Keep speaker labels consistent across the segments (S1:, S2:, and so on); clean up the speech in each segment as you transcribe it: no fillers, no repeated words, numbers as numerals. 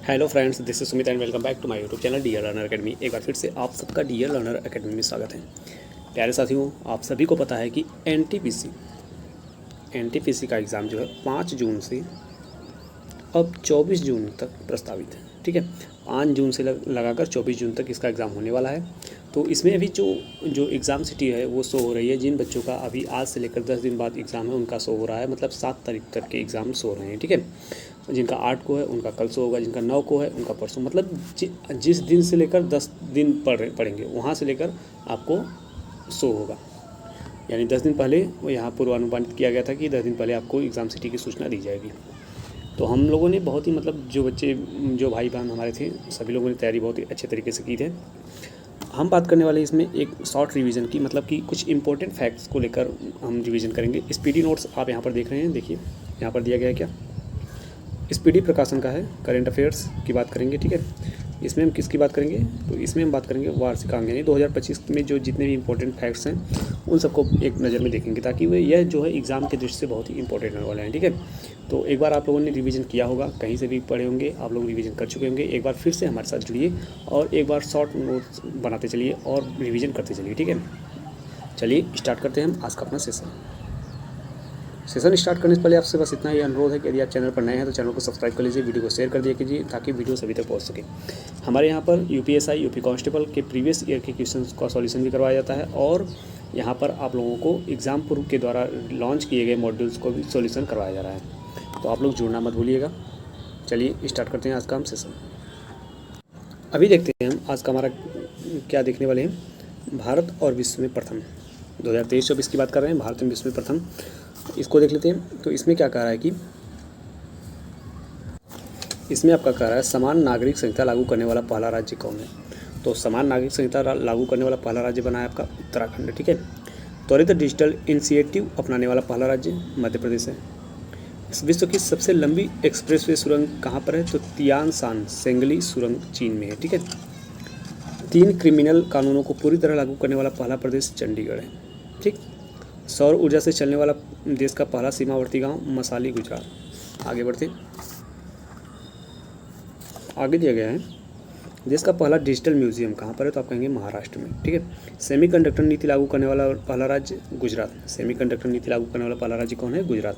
S1: Hello friends, this is Sumit and welcome back to my YouTube channel dear learner academy. एक बार फिर से आप सबका डियर लर्नर अकेडमी में स्वागत है। प्यारे साथियों, आप सभी को पता है कि एनटीपीसी का एग्ज़ाम जो है 5 जून से अब 24 जून तक प्रस्तावित है। ठीक है, 5 जून से लगाकर 24 जून तक इसका एग्ज़ाम होने वाला है। तो इसमें अभी जो एग्ज़ाम सिटी है वो शो हो रही है। जिन बच्चों का अभी आज से लेकर 10 दिन बाद एग्ज़ाम है उनका शो हो रहा है, मतलब 7 तारीख तक के एग्ज़ाम शो हो रहे हैं। ठीक है, जिनका 8 को है उनका कल शो होगा, जिनका 9 को है उनका परसों, मतलब जिस दिन से लेकर 10 दिन पढ़ेंगे वहाँ से लेकर आपको शो होगा। यानी 10 दिन पहले वो यहाँ पूर्वानुमानित किया गया था कि 10 दिन पहले आपको एग्ज़ाम सिटी की सूचना दी जाएगी। तो हम लोगों ने बहुत ही, मतलब जो भाई बहन हमारे थे, सभी लोगों ने तैयारी बहुत ही अच्छे तरीके से की थी। हम बात करने वाले इसमें एक शॉर्ट रिवीजन की, मतलब कि कुछ इंपॉर्टेंट फैक्ट्स को लेकर हम रिवीजन करेंगे। स्पीडी नोट्स आप यहाँ पर देख रहे हैं, देखिए यहाँ पर दिया गया है क्या, स्पीडी प्रकाशन का है। करंट अफेयर्स की बात करेंगे। ठीक है, इसमें हम किसकी बात करेंगे, तो इसमें हम बात करेंगे वार्षिकांक, यानी 2025 में जो जितने भी इंपॉर्टेंट फैक्ट्स हैं उन सबको एक नज़र में देखेंगे, ताकि वे यह जो है एग्ज़ाम के दृष्टि से बहुत ही इंपॉर्टेंट होने वाले हैं। ठीक है, तो एक बार आप लोगों ने रिवीजन किया होगा, कहीं से भी पढ़े होंगे, आप लोग रिवीजन कर चुके होंगे। एक बार फिर से हमारे साथ जुड़िए और एक बार शॉर्ट नोट्स बनाते चलिए और रिवीजन करते चलिए। ठीक है, चलिए स्टार्ट करते हैं हम आज का अपना सेशन स्टार्ट करने से पहले आपसे बस इतना ही अनुरोध है कि यदि आप चैनल पर नए हैं तो चैनल को सब्सक्राइब कर लीजिए, वीडियो को शेयर कर दिया कीजिए, ताकि वीडियो सभी तक पहुंच सके। हमारे यहाँ पर यूपीएसआई, यूपी कांस्टेबल के प्रीवियस ईयर के क्वेश्चंस का सॉल्यूशन भी करवाया जाता है, और यहाँ पर आप लोगों को एग्ज़ाम पूर्व के द्वारा लॉन्च किए गए मॉड्यूल्स को भी सॉल्यूशन करवाया जा रहा है। तो आप लोग जुड़ना मत भूलिएगा। चलिए स्टार्ट करते हैं आज का हम सेशन। अभी देखते हैं हम आज का हमारा क्या देखने वाले हैं। भारत और विश्व में प्रथम, 2023-24 की बात कर रहे हैं, भारत में विश्व में प्रथम। इसको देख लेते हैं। तो इसमें क्या कह रहा है कि इसमें आपका कह रहा है समान नागरिक संहिता लागू करने वाला पहला राज्य कौन है। तो समान नागरिक संहिता लागू करने वाला पहला राज्य बना है आपका उत्तराखंड। ठीक है, त्वरित डिजिटल इनिशिएटिव अपनाने वाला पहला राज्य मध्य प्रदेश है। विश्व की सबसे लंबी एक्सप्रेसवे सुरंग कहाँ पर है, तो तियानशान सेंगली सुरंग चीन में है। ठीक है, 3 क्रिमिनल कानूनों को पूरी तरह लागू करने वाला पहला प्रदेश चंडीगढ़ है। ठीक, सौर ऊर्जा से चलने वाला देश का पहला सीमावर्ती गांव मसाली, गुजरात। आगे बढ़ते, आगे दिया गया है देश का पहला डिजिटल म्यूजियम कहाँ पर है, तो आप कहेंगे महाराष्ट्र में। ठीक है, सेमीकंडक्टर नीति लागू करने वाला पहला राज्य गुजरात। सेमीकंडक्टर नीति लागू करने वाला पहला राज्य कौन है, गुजरात।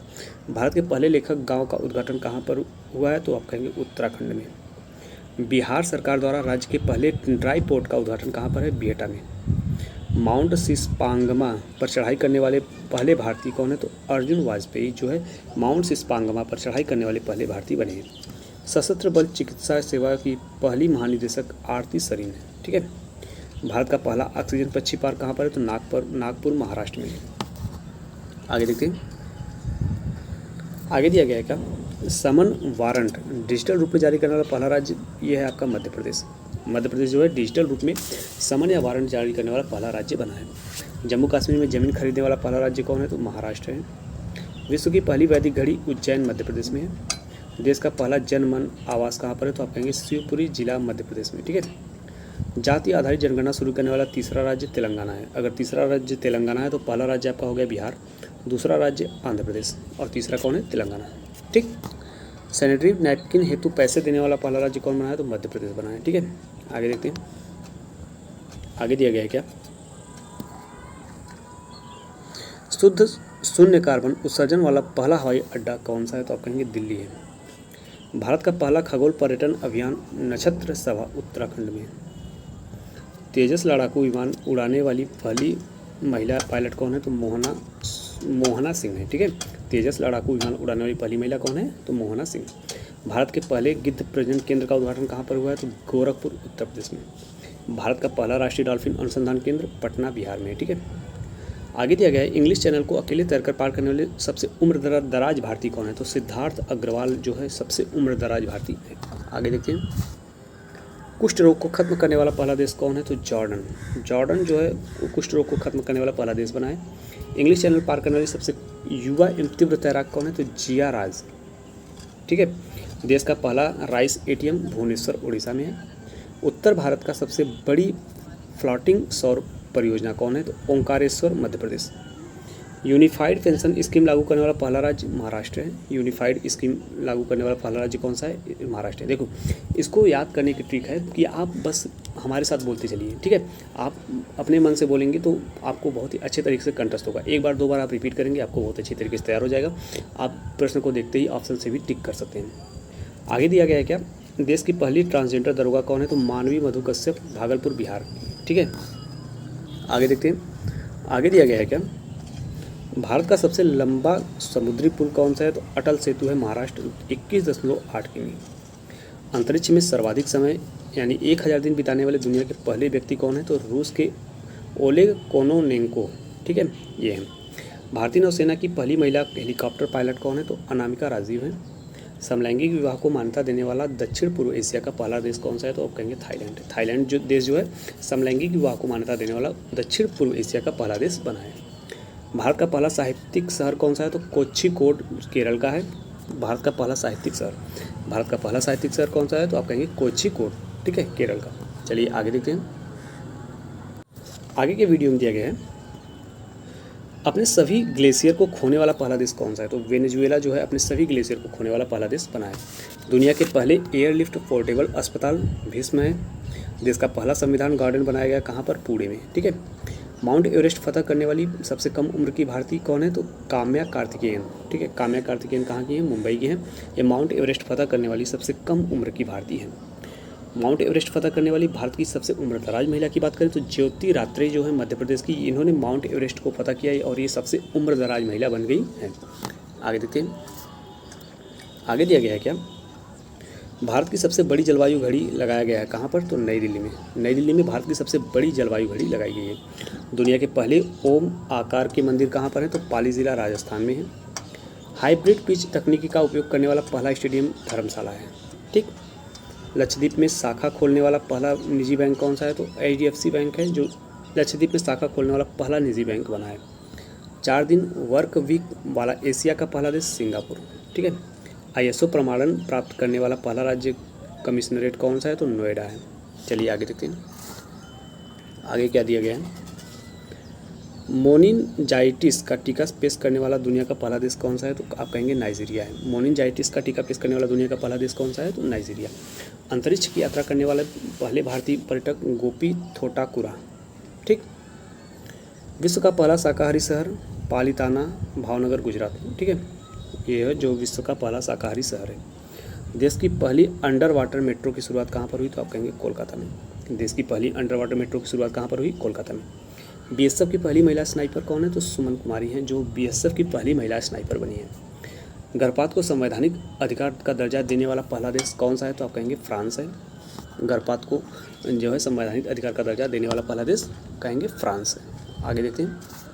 S1: भारत के पहले लेखक गाँव का उद्घाटन कहाँ पर हुआ है, तो आप कहेंगे उत्तराखंड में। बिहार सरकार द्वारा राज्य के पहले ड्राई पोर्ट का उद्घाटन कहाँ पर है, बिहटा में। माउंट सिस्पांगमा पर चढ़ाई करने वाले पहले भारतीय कौन है, तो अर्जुन वाजपेयी जो है माउंट सिस्पांगमा पर चढ़ाई करने वाले पहले भारतीय बने हैं। सशस्त्र बल चिकित्सा सेवा की पहली महानिदेशक आरती सरीन है। ठीक है, भारत का पहला ऑक्सीजन पक्षी पार्क कहाँ पर है, तो नागपुर महाराष्ट्र में है। आगे देखते हैं, आगे दिया गया है क्या, समन वारंट डिजिटल रूप में जारी करने वाला पहला राज्य ये है आपका मध्य प्रदेश। मध्य प्रदेश जो है डिजिटल रूप में समन या वारंट जारी करने वाला पहला राज्य बना है। जम्मू कश्मीर में ज़मीन खरीदने वाला पहला राज्य कौन है, तो महाराष्ट्र है। विश्व की पहली वैदिक घड़ी उज्जैन मध्य प्रदेश में है। देश का पहला जन मन आवास कहाँ पर है, तो आप कहेंगे शिवपुरी जिला मध्य प्रदेश में। ठीक है, जाति आधारित जनगणना शुरू करने वाला तीसरा राज्य तेलंगाना है। अगर तीसरा राज्य तेलंगाना है तो पहला राज्य आपका हो गया बिहार, दूसरा राज्य आंध्र प्रदेश और तीसरा कौन है, तेलंगाना। ठीक, सैनिटरी नैपकिन हेतु पैसे देने वाला पहला राज्य कौन बना है, तो मध्य प्रदेश बना है। ठीक है, आगे देखते हैं, आगे दिया गया है क्या, शुद्ध शून्य कार्बन उत्सर्जन वाला पहला हवाई अड्डा कौन सा है, तो आप कहेंगे दिल्ली है। भारत का पहला खगोल पर्यटन अभियान नक्षत्र सभा उत्तराखंड में है। तेजस लड़ाकू विमान उड़ाने वाली पहली महिला पायलट कौन है, तो मोहना सिंह है। ठीक है, तेजस लड़ाकू विमान उड़ाने वाली पहली महिला कौन है, तो मोहना सिंह। भारत के पहले गिद्ध प्रजनन केंद्र का उद्घाटन कहाँ पर हुआ है, तो गोरखपुर उत्तर प्रदेश में। भारत का पहला राष्ट्रीय डॉल्फिन अनुसंधान केंद्र पटना बिहार में है। ठीक है, आगे दिया गया है इंग्लिश चैनल को अकेले तैरकर पार करने वाले सबसे उम्र दराज भारतीय कौन है, तो सिद्धार्थ अग्रवाल जो है सबसे उम्र दराज भारतीय है। आगे देखते हैं, कुष्ठ रोग को खत्म करने वाला पहला देश कौन है, तो जॉर्डन जो है कुष्ठ रोग को खत्म करने वाला पहला देश बना है। इंग्लिश चैनल पार करने वाली सबसे युवा एवं तीव्र तैराक कौन है, तो जिया राज। ठीक है, देश का पहला राइस एटीएम भुवनेश्वर उड़ीसा में है। उत्तर भारत का सबसे बड़ी फ्लोटिंग सौर परियोजना कौन है, तो Omkareshwar Madhya Pradesh. Unified pension scheme लागू करने वाला पहला राज्य महाराष्ट्र है। यूनिफाइड स्कीम लागू करने वाला पहला राज्य कौन सा है? महाराष्ट्र है। देखो, इसको याद करने की ट्रिक है कि आप बस हमारे साथ बोलते चलिए, ठीक है। आप अपने मन से बोलेंगे तो आपको बहुत ही अच्छे तरीके से कंठस्थ होगा। एक बार दो बार आप रिपीट करेंगे, आपको बहुत अच्छी तरीके से तैयार हो जाएगा। आप प्रश्न को देखते ही ऑप्शन से भी टिक कर सकते हैं। आगे दिया गया है क्या? देश की पहली ट्रांसजेंडर दरोगा कौन है? तो मानवी मधु कश्यप, भागलपुर, बिहार, ठीक है। आगे देखते हैं, आगे दिया गया है क्या? भारत का सबसे लंबा समुद्री पुल कौन सा है? तो अटल सेतु है, महाराष्ट्र, 21.8 किमी। अंतरिक्ष में सर्वाधिक समय यानी 1000 दिन बिताने वाले दुनिया के पहले व्यक्ति कौन है? तो रूस के ओलेग कोनोनेंको, ठीक है, ये है। भारतीय नौसेना की पहली महिला हेलीकॉप्टर पायलट कौन है? तो अनामिका राजीव है। समलैंगिक विवाह को मान्यता देने वाला दक्षिण पूर्व एशिया का पहला देश कौन सा है? तो आप कहेंगे थाईलैंड। थाईलैंड जो देश जो है समलैंगिक विवाह को मान्यता देने वाला दक्षिण पूर्व एशिया का पहला देश बना है। भारत का पहला साहित्यिक शहर कौन सा है? तो कोझिकोड, केरल का है। भारत का पहला साहित्यिक शहर, भारत का पहला साहित्यिक शहर कौन सा है? तो आप कहेंगे कोझिकोड, ठीक है, केरल का। चलिए आगे देखते हैं। आगे के वीडियो में दिया गया है अपने सभी ग्लेशियर को खोने वाला पहला देश कौन सा है? तो वेनेजुएला जो है अपने सभी ग्लेशियर को खोने वाला पहला देश बना है। दुनिया के पहले एयरलिफ्ट पोर्टेबल अस्पताल भीष्म है। देश का पहला संविधान गार्डन बनाया गया कहाँ पर? पुणे में, ठीक है। माउंट एवरेस्ट फतह करने वाली सबसे कम उम्र की भारतीय कौन है? तो काम्या कार्तिकेयन, ठीक है। काम्या कार्तिकेयन कहाँ की है? मुंबई की है। ये माउंट एवरेस्ट फतह करने वाली सबसे कम उम्र की भारतीय है। माउंट एवरेस्ट फतह करने वाली भारत की सबसे उम्रदराज महिला की बात करें तो ज्योति रात्रे जो है मध्य प्रदेश की, इन्होंने माउंट एवरेस्ट को फतह किया है और ये सबसे उम्रदराज महिला बन गई है। आगे देखते हैं, आगे दिया गया है क्या? भारत की सबसे बड़ी जलवायु घड़ी लगाया गया है कहाँ पर? तो नई दिल्ली में। नई दिल्ली में भारत की सबसे बड़ी जलवायु घड़ी लगाई गई है। दुनिया के पहले ओम आकार के मंदिर कहाँ पर है? तो पाली जिला राजस्थान में है। हाइब्रिड पिच तकनीकी का उपयोग करने वाला पहला स्टेडियम धर्मशाला है, ठीक। लक्षद्वीप में शाखा खोलने वाला पहला निजी बैंक कौन सा है? तो HDFC बैंक है, जो लक्षद्वीप में शाखा खोलने वाला पहला निजी बैंक बना है। 4 दिन वर्क वीक वाला एशिया का पहला देश सिंगापुर, ठीक है। ISO प्रमाणन प्राप्त करने वाला पहला राज्य कमिश्नरेट कौन सा है? तो नोएडा है। चलिए आगे देखते हैं, आगे क्या दिया गया है? मोनिनजाइटिस का टीका पेश करने वाला दुनिया का पहला देश कौन सा है? तो आप कहेंगे नाइजीरिया है। मोनिनजाइटिस का टीका पेश करने वाला दुनिया का पहला देश कौन सा है? तो नाइजीरिया। अंतरिक्ष की यात्रा करने वाले पहले भारतीय पर्यटक गोपी थोटाकुरा, ठीक। विश्व का पहला शाकाहारी शहर पालिताना, भावनगर, गुजरात, ठीक है। ये है जो विश्व का पहला शाकाहारी शहर है। देश की पहली अंडर वाटर मेट्रो की शुरुआत कहाँ पर हुई? तो आप कहेंगे कोलकाता में। देश की पहली अंडर वाटर मेट्रो की शुरुआत कहाँ पर हुई? कोलकाता में। BSF की पहली महिला स्नाइपर कौन है? तो सुमन कुमारी हैं, जो BSF की पहली महिला स्नाइपर बनी है। गर्भपात को संवैधानिक अधिकार का दर्जा देने वाला पहला देश कौन सा है? तो आप कहेंगे फ्रांस है। गर्भपात को जो है संवैधानिक अधिकार का दर्जा देने वाला पहला देश कहेंगे फ्रांस है। आगे देखते हैं।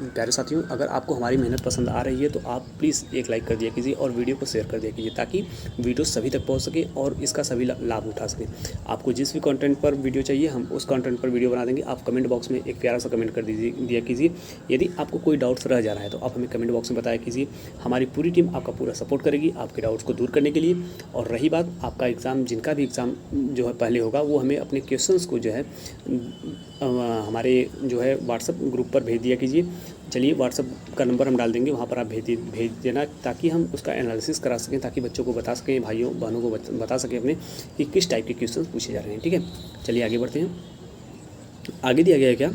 S1: प्यारे साथियों, अगर आपको हमारी मेहनत पसंद आ रही है तो आप प्लीज़ एक लाइक कर दिया कीजिए और वीडियो को शेयर कर दिया कीजिए ताकि वीडियो सभी तक पहुंच सके और इसका सभी लाभ उठा सकें। आपको जिस भी कंटेंट पर वीडियो चाहिए हम उस कंटेंट पर वीडियो बना देंगे। आप कमेंट बॉक्स में एक प्यारा सा कमेंट कर दिया कीजिए। यदि आपको कोई डाउट्स रह जा रहा है तो आप हमें कमेंट बॉक्स में बताया कीजिए। हमारी पूरी टीम आपका पूरा सपोर्ट करेगी आपके डाउट्स को दूर करने के लिए। और रही बात आपका एग्ज़ाम, जिनका भी एग्ज़ाम जो है पहले होगा वो हमें अपने क्वेश्चंस को जो है हमारे जो है व्हाट्सएप ग्रुप पर भेज दिया कीजिए। चलिए, व्हाट्सएप का नंबर हम डाल देंगे, वहाँ पर आप भेज देना ताकि हम उसका एनालिसिस करा सकें, ताकि बच्चों को बता सकें, भाइयों बहनों को बता सकें अपने कि किस टाइप के क्वेश्चन पूछे जा रहे हैं, ठीक है। चलिए आगे बढ़ते हैं। आगे दिया गया है क्या?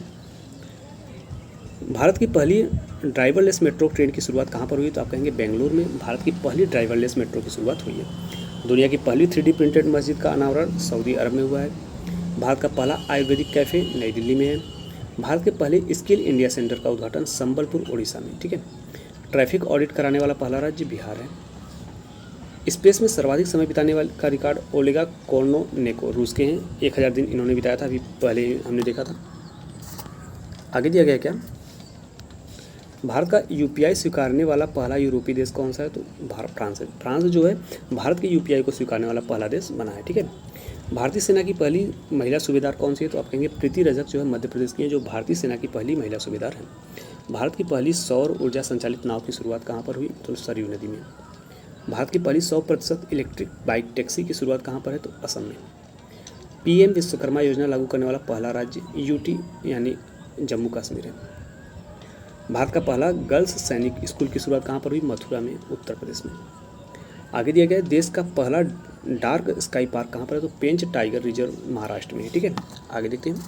S1: भारत की पहली ड्राइवरलेस मेट्रो ट्रेन की शुरुआत कहाँ पर हुई? तो आप कहेंगे बेंगलुरु में भारत की पहली ड्राइवरलेस मेट्रो की शुरुआत हुई है। दुनिया की पहली 3D प्रिंटेड मस्जिद का अनावरण सऊदी अरब में हुआ है। भारत का पहला आयुर्वेदिक कैफ़े नई दिल्ली में है। भारत के पहले स्किल इंडिया सेंटर का उद्घाटन संबलपुर, उड़ीसा में, ठीक है। ट्रैफिक ऑडिट कराने वाला पहला राज्य बिहार है। स्पेस में सर्वाधिक समय बिताने वाले का रिकॉर्ड ओलेगा कोर्नोनेको, रूस के हैं। 1000 दिन इन्होंने बिताया था, अभी पहले हमने देखा था। आगे दिया गया क्या? भारत का UPI स्वीकारने वाला पहला यूरोपीय देश कौन सा है? तो फ्रांस है। फ्रांस जो है भारत के UPI को स्वीकारने वाला पहला देश बना है, ठीक है। भारतीय सेना की पहली महिला सूबेदार कौन सी है? तो आप कहेंगे प्रीति रजक, जो है मध्य प्रदेश की है, जो भारतीय सेना की पहली महिला सूबेदार है। भारत की पहली सौर ऊर्जा संचालित नाव की शुरुआत कहाँ पर हुई? तो सरयू नदी में। भारत की पहली 100% इलेक्ट्रिक बाइक टैक्सी की शुरुआत कहाँ पर है? तो असम में। PM विश्वकर्मा योजना लागू करने वाला पहला राज्य UT यानी जम्मू कश्मीर है। भारत का पहला गर्ल्स सैनिक स्कूल की शुरुआत कहाँ पर हुई? मथुरा में, उत्तर प्रदेश में। आगे दिया गया है देश का पहला डार्क स्काई पार्क कहाँ पर है? तो पेंच टाइगर रिजर्व महाराष्ट्र में है। ठीक है, आगे देखते हैं।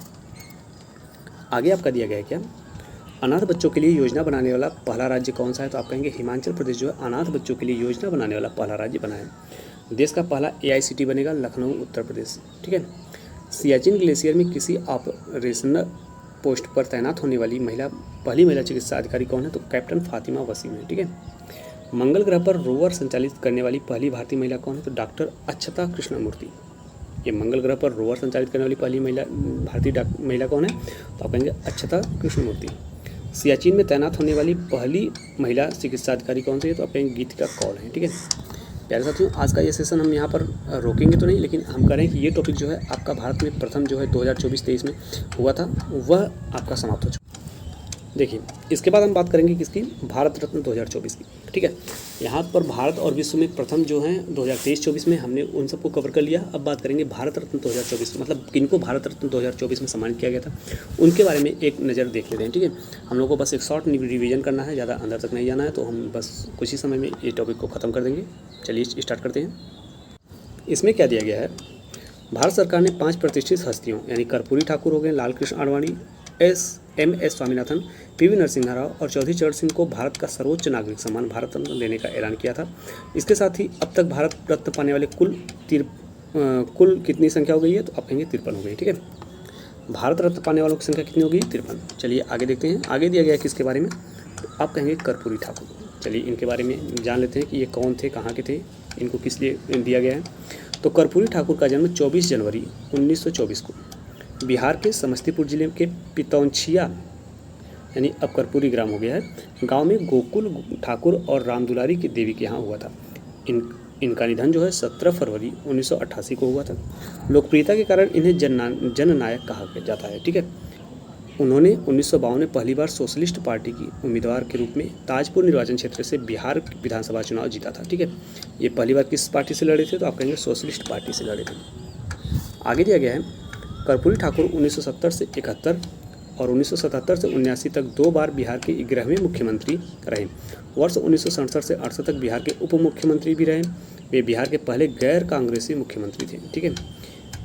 S1: आगे आपका दिया गया है क्या? अनाथ बच्चों के लिए योजना बनाने वाला पहला राज्य कौन सा है? तो आप कहेंगे हिमाचल प्रदेश जो है अनाथ बच्चों के लिए योजना बनाने वाला पहला राज्य बना है। देश का पहला AICT बनेगा लखनऊ, उत्तर प्रदेश। ठीक है। सियाचिन ग्लेशियर में किसी ऑपरेशनल पोस्ट पर तैनात होने वाली पहली महिला चिकित्सा अधिकारी कौन है? तो कैप्टन फातिमा वसीम है। ठीक है। मंगल ग्रह पर रोवर संचालित करने वाली पहली भारतीय महिला कौन है? तो डॉक्टर अक्षता कृष्णमूर्ति। ये मंगल ग्रह पर रोवर संचालित करने वाली पहली भारतीय महिला कौन है? तो आप कहेंगे अक्षता कृष्णमूर्ति। सियाचिन में तैनात होने वाली पहली महिला चिकित्सा अधिकारी कौन सी है? तो आप कहेंगे गीतिका कौल है। ठीक है प्यारे साथियों, आज का ये सेशन हम यहाँ पर रोकेंगे तो नहीं, लेकिन हम करें कि ये टॉपिक जो है आपका भारत में प्रथम जो है 2024-23 में हुआ था वह आपका समाप्त हो चुका। देखिए इसके बाद हम बात करेंगे किसकी? भारत रत्न 2024 की। ठीक है, यहाँ पर भारत और विश्व में प्रथम जो है 2023-24 में हमने उन सबको कवर कर लिया। अब बात करेंगे भारत रत्न 2024, मतलब किनको भारत रत्न 2024 में सम्मानित किया गया था उनके बारे में एक नज़र देख लेते हैं। ठीक है, हम लोग को बस एक शॉर्ट रिवीजन करना है, ज़्यादा अंदर तक नहीं जाना है, तो हम बस कुछ ही समय में ये टॉपिक को ख़त्म कर देंगे। चलिए स्टार्ट करते हैं। इसमें क्या दिया गया है? भारत सरकार ने 5 प्रतिष्ठित हस्तियों यानी कर्पूरी ठाकुर हो गए, लाल कृष्ण आडवाणी, MS स्वामीनाथन, PV नरसिम्हा राव और चौधरी चरण सिंह को भारत का सर्वोच्च नागरिक सम्मान भारत रत्न देने का ऐलान किया था। इसके साथ ही अब तक भारत रत्न पाने वाले कुल कितनी संख्या हो गई है? तो आप कहेंगे 53 हो गई। ठीक है, भारत रत्न पाने वालों की संख्या कितनी हो गई? 53। चलिए आगे देखते हैं। आगे दिया गया किसके बारे में? तो आप कहेंगे कर्पूरी ठाकुर। चलिए इनके बारे में जान लेते हैं कि ये कौन थे, कहाँ के थे, इनको किस लिए दिया गया है। तो कर्पूरी ठाकुर का जन्म 24 जनवरी 1924 को बिहार के समस्तीपुर जिले के पितौंछिया यानी अब कर्पूरी ग्राम हो गया है, गांव में गोकुल ठाकुर और रामदुलारी की देवी के यहाँ हुआ था। इनका निधन जो है 17 फरवरी 1988 को हुआ था। लोकप्रियता के कारण इन्हें जननायक कहा जाता है। ठीक है, उन्होंने 1952 में पहली बार सोशलिस्ट पार्टी की उम्मीदवार के रूप में ताजपुर निर्वाचन क्षेत्र से बिहार विधानसभा चुनाव जीता था। ठीक है, ये पहली बार किस पार्टी से लड़े थे? तो आप कहेंगे सोशलिस्ट पार्टी से लड़े थे। आगे दिया गया है कर्पूरी ठाकुर 1970 से 71 और 1977 से 79 तक 2 बार बिहार के 11वें मुख्यमंत्री रहे। वर्ष 1967 से 68 तक बिहार के उप मुख्यमंत्री भी रहे। वे बिहार के पहले गैर कांग्रेसी मुख्यमंत्री थे। ठीक है,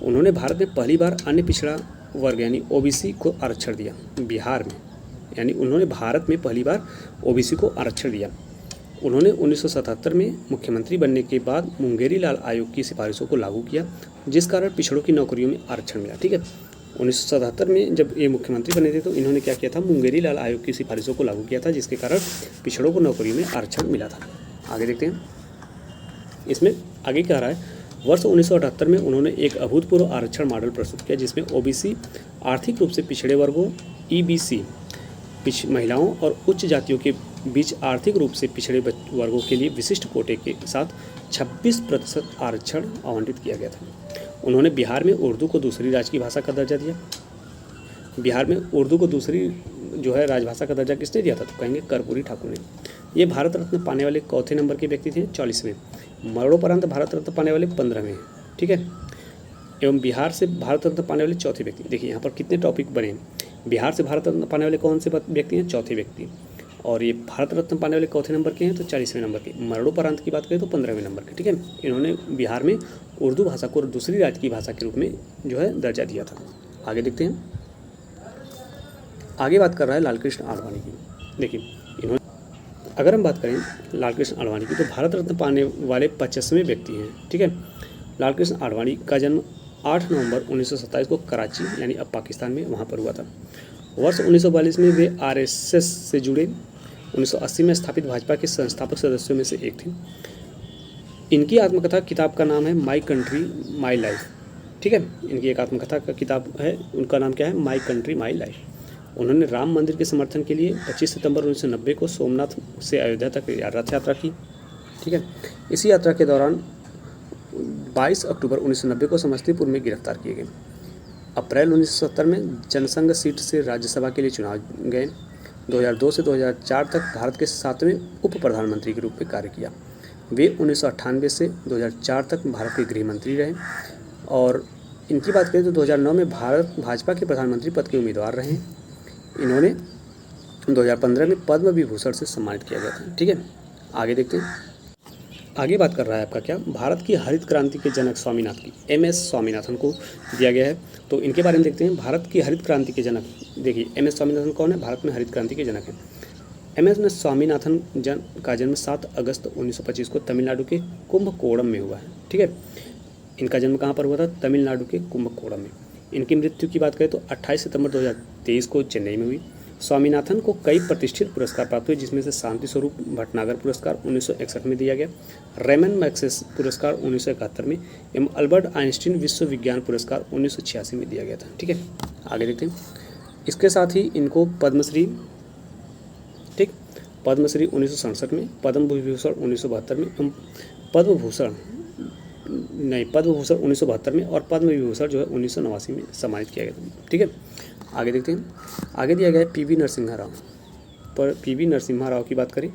S1: उन्होंने भारत में पहली बार अन्य पिछड़ा वर्ग यानी OBC को आरक्षण दिया बिहार में, यानी उन्होंने भारत में पहली बार OBC को आरक्षण दिया। उन्होंने 1977 में मुख्यमंत्री बनने के बाद मुंगेरी लाल आयोग की सिफारिशों को लागू किया, जिस कारण पिछड़ों की नौकरियों में आरक्षण मिला। ठीक है, 1977 में जब ये मुख्यमंत्री बने थे तो इन्होंने क्या किया था? मुंगेरी लाल आयोग की सिफारिशों को लागू किया था, जिसके कारण पिछड़ों को नौकरियों में आरक्षण मिला था। आगे देखते हैं, इसमें आगे क्या रहा है? वर्ष 1978 में उन्होंने एक अभूतपूर्व आरक्षण मॉडल प्रस्तुत किया, जिसमें OBC आर्थिक रूप से पिछड़े वर्गों, EBC महिलाओं और उच्च जातियों के बीच आर्थिक रूप से पिछड़े वर्गों के लिए विशिष्ट कोटे के साथ 26% आरक्षण आवंटित किया गया था। उन्होंने बिहार में उर्दू को दूसरी राज्य की भाषा का दर्जा दिया। बिहार में उर्दू को दूसरी जो है राजभाषा का दर्जा किसने दिया था? तो कहेंगे कर्पूरी ठाकुर ने। ये भारत रत्न पाने वाले चौथे नंबर के व्यक्ति थे, 40वें। मरणोपरांत भारत रत्न पाने वाले 15वें। ठीक है, एवं बिहार से भारत रत्न पाने वाले चौथे व्यक्ति। देखिए यहाँ पर कितने टॉपिक बने। बिहार से भारत रत्न पाने वाले कौन से व्यक्ति हैं? चौथे व्यक्ति। और ये भारत रत्न पाने वाले चौथे नंबर के हैं तो 40वें नंबर के। मरणोपरांत की बात करें तो 15वें नंबर के। ठीक है, इन्होंने बिहार में उर्दू भाषा को दूसरी राज्य की भाषा के रूप में जो है दर्जा दिया था। आगे देखते हैं, आगे बात कर रहा है लाल कृष्ण आडवाणी की। देखिए इन्होंने, अगर हम बात करें लाल कृष्ण आडवाणी की, तो भारत रत्न पाने वाले 50वें व्यक्ति हैं। ठीक है, लाल कृष्ण आडवाणी का जन्म 8 नवंबर 1927 को कराची यानी अब पाकिस्तान में वहाँ पर हुआ था। वर्ष 1942 में वे RSS से जुड़े। 1980 में स्थापित भाजपा के संस्थापक सदस्यों में से एक थे। इनकी आत्मकथा किताब का नाम है माई कंट्री माई लाइफ। ठीक है, इनकी एक आत्मकथा का किताब है, उनका नाम क्या है? My country my life. उन्होंने राम मंदिर के समर्थन के लिए 25 सितंबर 1990 को सोमनाथ से अयोध्या तक रथ यात्रा की। ठीक है, इसी यात्रा के दौरान 22 अक्टूबर 1990 को समस्तीपुर में गिरफ्तार किए गए। अप्रैल 1970 में जनसंघ सीट से राज्यसभा के लिए चुनाव गए। 2002 से 2004 तक भारत के 7वें उप प्रधानमंत्री के रूप में कार्य किया। वे 1998 से 2004 तक भारत के गृह मंत्री रहे। और इनकी बात करें तो 2009 में भारत भाजपा के प्रधानमंत्री पद के उम्मीदवार रहे। इन्होंने 2015 में पद्म विभूषण से सम्मानित किया गया था। ठीक है, आगे देखते हैं। आगे बात कर रहा है आपका क्या, भारत की हरित क्रांति के जनक स्वामीनाथन की, MS स्वामीनाथन को दिया गया है। तो इनके बारे में देखते हैं। भारत की हरित क्रांति के जनक, देखिए MS स्वामीनाथन कौन है, भारत में हरित क्रांति के जनक हैं। MS स्वामीनाथन का जन्म 7 अगस्त 1925 को तमिलनाडु के कुंभकोणम में हुआ है। ठीक है, इनका जन्म कहाँ पर हुआ था, तमिलनाडु के कुंभकोणम में। इनकी मृत्यु की बात करें तो 28 सितंबर 2023 को चेन्नई में हुई। स्वामीनाथन को कई प्रतिष्ठित पुरस्कार प्राप्त हुए, जिसमें से शांति स्वरूप भटनागर पुरस्कार 1961 में दिया गया, रेमन मैग्सेसे पुरस्कार 1971 में एवं अल्बर्ट आइंस्टीन विश्व विज्ञान पुरस्कार 1986 में दिया गया था। ठीक है, आगे देखते हैं। इसके साथ ही इनको पद्मश्री, ठीक, पद्मश्री 1967 में, पद्म विभूषण 1972 में एवं पद्म भूषण 1972 में और पद्म विभूषण जो है 1989 में सम्मानित किया गया था। ठीक है, आगे देखते हैं। आगे दिया गया है PV नरसिम्हा राव। पर PV नरसिम्हा राव की बात करें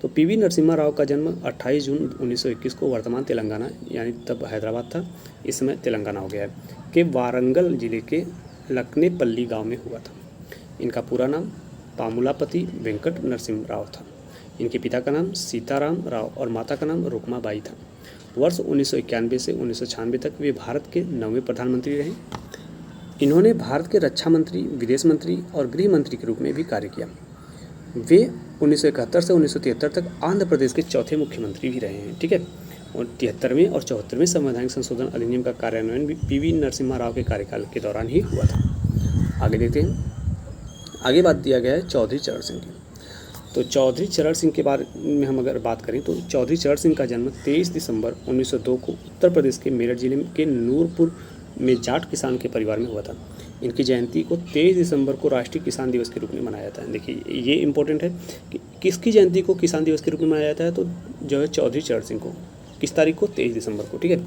S1: तो PV नरसिम्हा राव का जन्म 28 जून 1921 को वर्तमान तेलंगाना, यानी तब हैदराबाद था, इस समय तेलंगाना हो गया है, के वारंगल जिले के लकनेपल्ली गांव में हुआ था। इनका पूरा नाम पामुलापति वेंकट नरसिम्हा राव था। इनके पिता का नाम सीताराम राव और माता का नाम रुक्माबाई था। वर्ष 1991 से 1996 तक वे भारत के 9वें प्रधानमंत्री रहे। इन्होंने भारत के रक्षा मंत्री, विदेश मंत्री और गृह मंत्री के रूप में भी कार्य किया। वे 1971 से 1973 तक आंध्र प्रदेश के चौथे मुख्यमंत्री भी रहे हैं। ठीक है, और 73वें और 74वें संवैधानिक संशोधन अधिनियम का कार्यान्वयन भी PV नरसिम्हा राव के कार्यकाल के दौरान ही हुआ था। आगे देखते हैं। आगे बात दिया गया है चौधरी चरण सिंह की। तो चौधरी चरण सिंह के बारे में हम अगर बात करें तो चौधरी चरण सिंह का जन्म 23 दिसंबर 1902 को उत्तर प्रदेश के मेरठ जिले के नूरपुर में जाट किसान के परिवार में हुआ था। इनकी जयंती को 23 दिसंबर को राष्ट्रीय किसान दिवस के रूप में मनाया जाता है। देखिए ये इंपॉर्टेंट है कि किसकी जयंती को किसान दिवस के रूप में मनाया जाता है, तो जो है चौधरी चरण सिंह को, किस तारीख को, 23 दिसंबर को। ठीक है,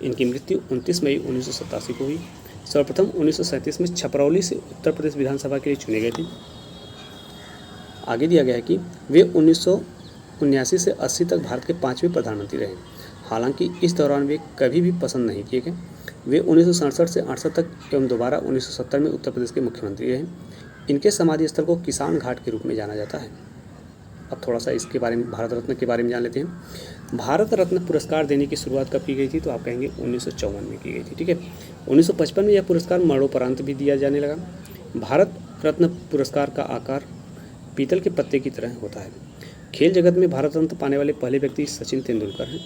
S1: इनकी मृत्यु 29 मई 1987 को हुई। सर्वप्रथम 1937 में छपरौली से उत्तर प्रदेश विधानसभा के लिए चुने गए थे। आगे दिया गया है कि वे 1979 से 80 तक भारत के 5वें प्रधानमंत्री रहे। हालांकि इस दौरान वे कभी भी पसंद नहीं किए गए। वे 1967 से 68 तक एवं दोबारा 1970 में उत्तर प्रदेश के मुख्यमंत्री रहे। इनके समाधि स्थल को किसान घाट के रूप में जाना जाता है। अब थोड़ा सा इसके बारे में, भारत रत्न के बारे में जान लेते हैं। भारत रत्न पुरस्कार देने की शुरुआत कब की गई थी, तो आप कहेंगे 1954 में की गई थी। ठीक है, 1955 में यह पुरस्कार मरणोपरांत भी दिया जाने लगा। भारत रत्न पुरस्कार का आकार पीतल के पत्ते की तरह होता है। खेल जगत में भारत रत्न पाने वाले पहले व्यक्ति सचिन तेंदुलकर हैं।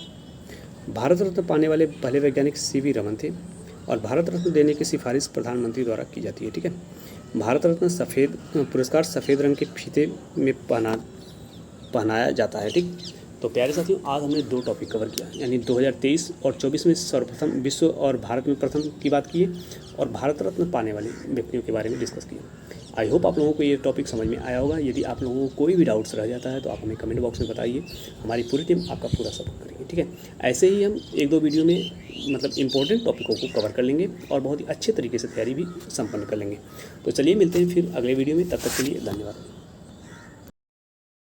S1: भारत रत्न पाने वाले पहले वैज्ञानिक CV रमन थे और भारत रत्न देने की सिफारिश प्रधानमंत्री द्वारा की जाती है। ठीक है, भारत रत्न पुरस्कार सफ़ेद रंग के फीते में पहनाया जाता है। ठीक, तो प्यारे साथियों, आज हमने 2 टॉपिक कवर किया, यानी 2023 और 24 में सर्वप्रथम विश्व और भारत में प्रथम की बात की है और भारत रत्न पाने वाले व्यक्तियों के बारे में डिस्कस किया। आई होप आप लोगों को ये टॉपिक समझ में आया होगा। यदि आप लोगों को कोई भी डाउट्स रह जाता है तो आप हमें कमेंट बॉक्स में बताइए, हमारी पूरी टीम आपका पूरा सपोर्ट करेगी। ठीक है, ऐसे ही हम 1-2 वीडियो में मतलब इंपॉर्टेंट टॉपिकों को कवर कर लेंगे और बहुत ही अच्छे तरीके से तैयारी भी संपन्न कर लेंगे। तो चलिए मिलते हैं फिर अगले वीडियो में, तब तक के लिए धन्यवाद।